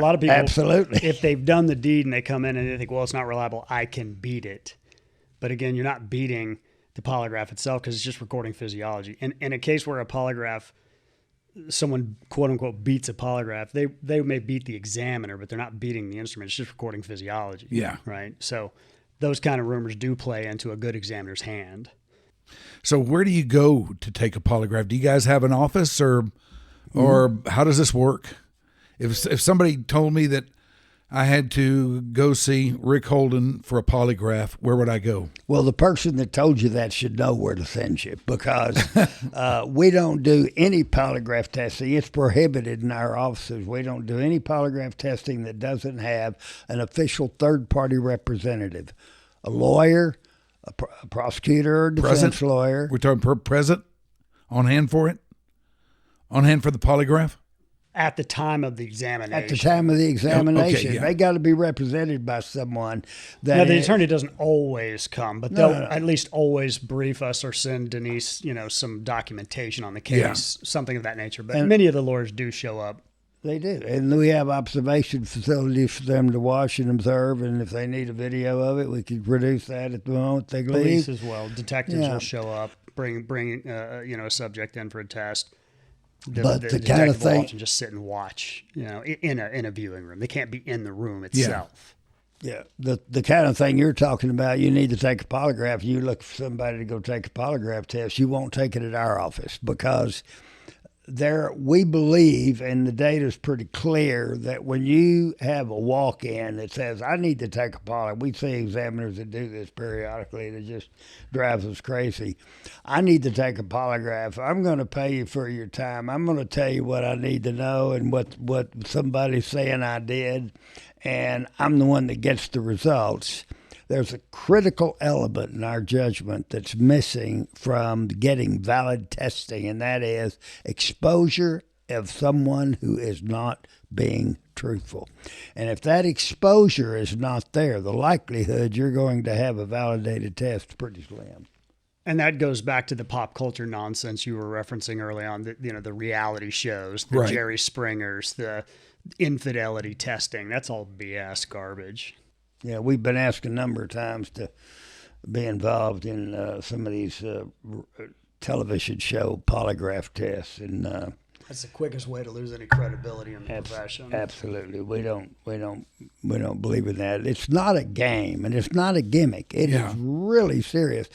A lot of people, Absolutely. if they've done the deed and they come in and they think, well, it's not reliable, I can beat it. But again, you're not beating the polygraph itself because it's just recording physiology. In a case where a polygraph, someone quote unquote beats a polygraph, they may beat the examiner, but they're not beating the instrument. It's just recording physiology. Yeah. Right. So those kind of rumors do play into a good examiner's hand. So where do you go to take a polygraph? Do you guys have an office or how does this work? If somebody told me that I had to go see Rick Holden for a polygraph, where would I go? Well, the person that told you that should know where to send you because we don't do any polygraph testing. It's prohibited in our offices. We don't do any polygraph testing that doesn't have an official third-party representative, a lawyer, a prosecutor or defense lawyer. We're talking present, on hand for it? On hand for the polygraph? At the time of the examination. At the time of the examination. Okay, yeah. They got to be represented by someone that Now, the attorney doesn't always come, but No, they'll no. at least always brief us or send Denise, some documentation on the case, something of that nature. But many of the lawyers do show up. They do. And we have observation facilities for them to watch and observe. And if they need a video of it, we can produce that at the moment they leave. Police as well. Detectives Yeah. will show up, bring a subject in for a test. But the kind of detective will thing- often just sit and watch, in a viewing room. They can't be in the room itself. Yeah. The kind of thing you're talking about, you need to take a polygraph. You look for somebody to go take a polygraph test. You won't take it at our office because we believe, and the data is pretty clear, that when you have a walk-in that says, I need to take a polygraph, we see examiners that do this periodically, and it just drives us crazy. I need to take a polygraph. I'm going to pay you for your time. I'm going to tell you what I need to know and what somebody's saying I did, and I'm the one that gets the results. There's a critical element in our judgment that's missing from getting valid testing, and that is exposure of someone who is not being truthful. And if that exposure is not there, the likelihood you're going to have a validated test is pretty slim. And that goes back to the pop culture nonsense you were referencing early on, the reality shows, the Right. Jerry Springers, the infidelity testing. That's all BS garbage. Yeah, we've been asked a number of times to be involved in some of these television show polygraph tests, and That's the quickest way to lose any credibility in the profession. absolutely, we don't believe in that. It's not a game, and it's not a gimmick. It is really serious.